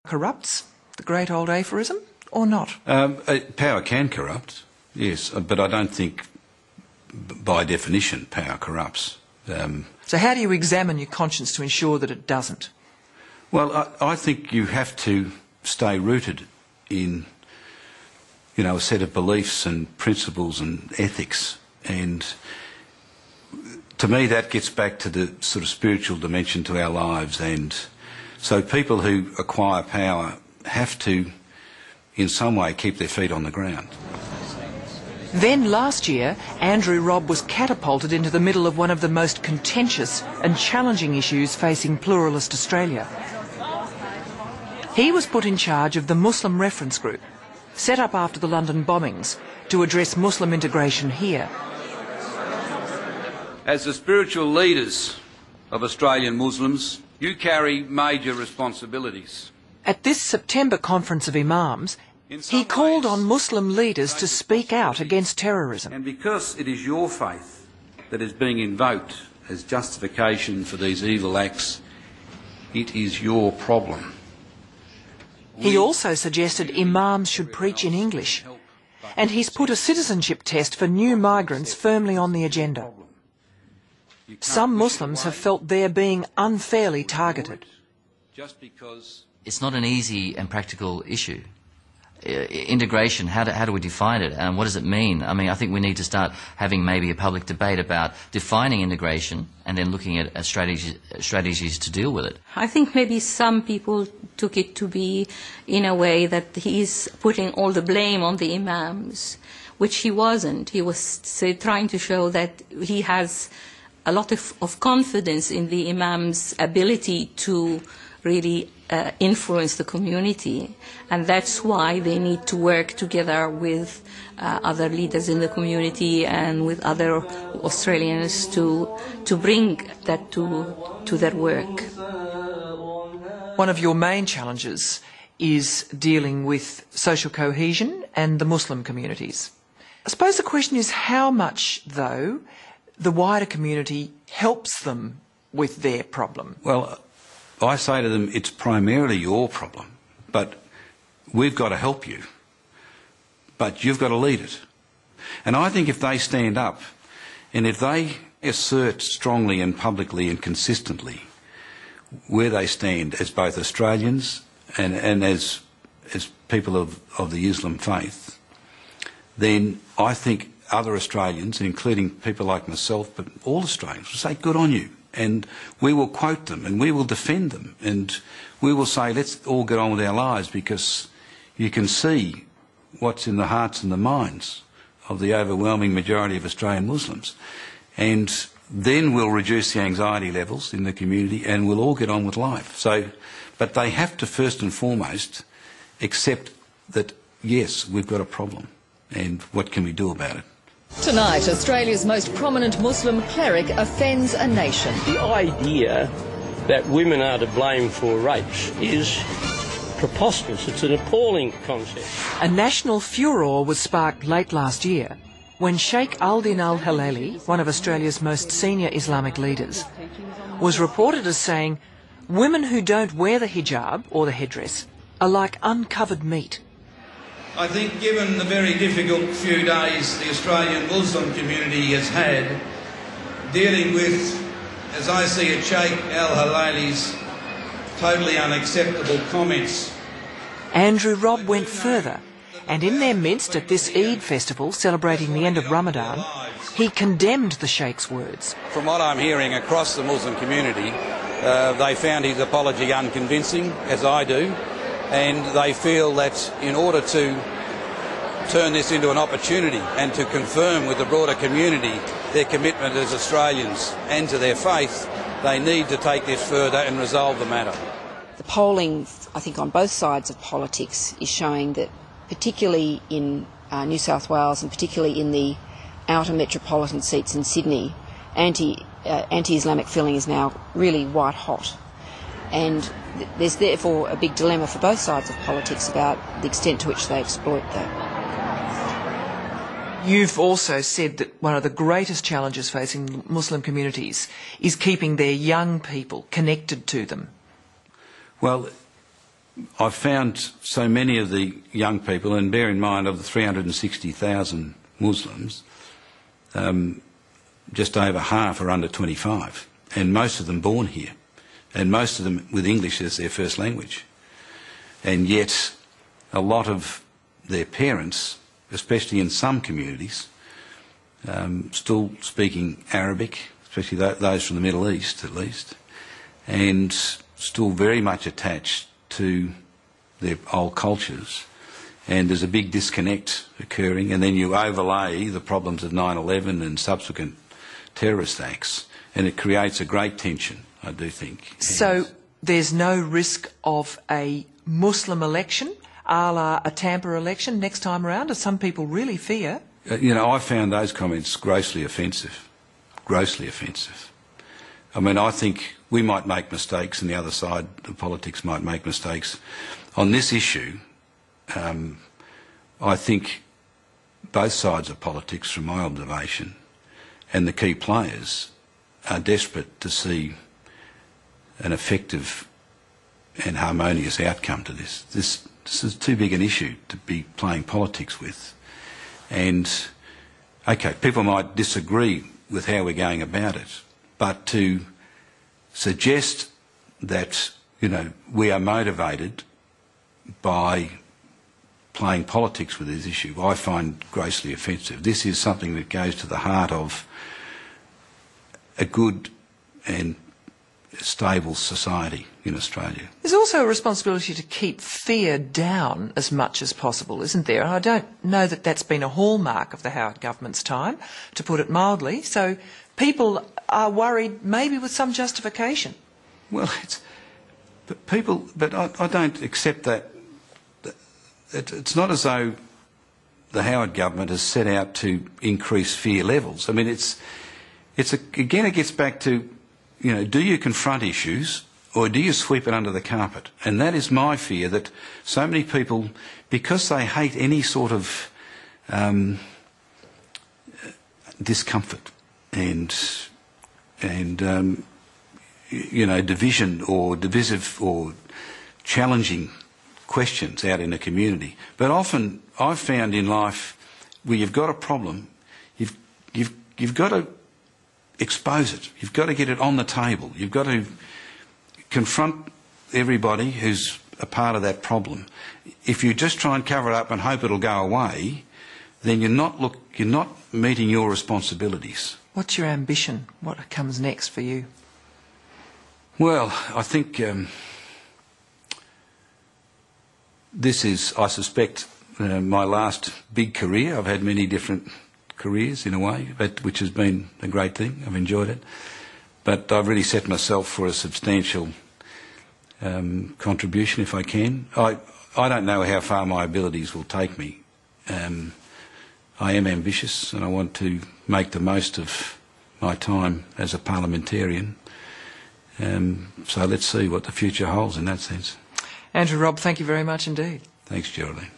corrupts, the great old aphorism, or not? Power can corrupt, yes, but I don't think by definition power corrupts. So how do you examine your conscience to ensure that it doesn't? Well, I think you have to stay rooted in, you know, a set of beliefs and principles and ethics, and to me that gets back to the sort of spiritual dimension to our lives. And so people who acquire power have to in some way keep their feet on the ground. Then last year, Andrew Robb was catapulted into the middle of one of the most contentious and challenging issues facing pluralist Australia. He was put in charge of the Muslim Reference Group, set up after the London bombings, to address Muslim integration here. As the spiritual leaders of Australian Muslims, you carry major responsibilities. At this September conference of imams, he called on Muslim leaders to speak out against terrorism. And because it is your faith that is being invoked as justification for these evil acts, it is your problem. He also suggested imams should preach in English, and he's put a citizenship test for new migrants firmly on the agenda. Some Muslims have felt they're being unfairly targeted. It's not an easy and practical issue. Integration, how do we define it, and what does it mean? I mean, I think we need to start having maybe a public debate about defining integration and then looking at strategies to deal with it. I think maybe some people took it to be in a way that he's putting all the blame on the imams, which he wasn't. He was trying to show that he has a lot of confidence in the imams' ability to really influence the community, and that's why they need to work together with other leaders in the community and with other Australians to bring that to their work. One of your main challenges is dealing with social cohesion and the Muslim communities. I suppose the question is how much, though, the wider community helps them with their problem. Well, I say to them, it's primarily your problem, but we've got to help you, but you've got to lead it. And I think if they stand up and if they assert strongly and publicly and consistently where they stand as both Australians and as people of the Islam faith, then I think other Australians, including people like myself, but all Australians, will say, good on you. And we will quote them and we will defend them and we will say, let's all get on with our lives, because you can see what's in the hearts and the minds of the overwhelming majority of Australian Muslims. And then we'll reduce the anxiety levels in the community and we'll all get on with life. So, but they have to first and foremost accept that, yes, we've got a problem and what can we do about it? Tonight, Australia's most prominent Muslim cleric offends a nation. The idea that women are to blame for rapes is preposterous. It's an appalling concept. A national furore was sparked late last year when Sheikh Al-Din al-Hilali, one of Australia's most senior Islamic leaders, was reported as saying, women who don't wear the hijab or the headdress are like uncovered meat. I think given the very difficult few days the Australian Muslim community has had dealing with, as I see it, Sheikh Al-Hilali's totally unacceptable comments. Andrew Robb went further, and in their midst at this Eid festival celebrating the end of Ramadan, he condemned the Sheikh's words. From what I'm hearing across the Muslim community, they found his apology unconvincing, as I do, and they feel that in order to turn this into an opportunity and to confirm with the broader community their commitment as Australians and to their faith, they need to take this further and resolve the matter. The polling, I think, on both sides of politics is showing that, particularly in New South Wales and particularly in the outer metropolitan seats in Sydney, anti-Islamic feeling is now really white hot. And there's therefore a big dilemma for both sides of politics about the extent to which they exploit that. You've also said that one of the greatest challenges facing Muslim communities is keeping their young people connected to them. Well, I've found so many of the young people, and bear in mind of the 360,000 Muslims, just over half are under 25, and most of them born here, and most of them with English as their first language. And yet a lot of their parents, especially in some communities, still speaking Arabic, especially those from the Middle East at least, and still very much attached to their old cultures. And there's a big disconnect occurring, and then you overlay the problems of 9/11 and subsequent terrorist acts, and it creates a great tension, I do think. So there's no risk of a Muslim election, a la a Tampa election next time around, as some people really fear? I found those comments grossly offensive. Grossly offensive. I mean, I think we might make mistakes, and the other side of politics might make mistakes. On this issue, I think both sides of politics, from my observation, and the key players are desperate to see an effective and harmonious outcome to this. This is too big an issue to be playing politics with. And, okay, people might disagree with how we're going about it, but to suggest that, we are motivated by playing politics with this issue, I find grossly offensive. This is something that goes to the heart of a good and stable society in Australia. There's also a responsibility to keep fear down as much as possible, isn't there? And I don't know that that's been a hallmark of the Howard government's time, to put it mildly. So people are worried, maybe with some justification. Well, but I don't accept that. It's not as though the Howard government has set out to increase fear levels. I mean, again, it gets back to, do you confront issues or do you sweep it under the carpet? And that is my fear, that so many people, because they hate any sort of discomfort and division or divisive or challenging questions out in a community. But often I've found in life where you've got a problem, you've got to expose it. You've got to get it on the table. You've got to confront everybody who's a part of that problem. If you just try and cover it up and hope it'll go away, then you're not meeting your responsibilities. What's your ambition? What comes next for you? Well, I think this is, I suspect, my last big career. I've had many different careers in a way, which has been a great thing. I've enjoyed it. But I've really set myself for a substantial contribution if I can. I don't know how far my abilities will take me. I am ambitious and I want to make the most of my time as a parliamentarian. So let's see what the future holds in that sense. Andrew Robb, thank you very much indeed. Thanks, Geraldine.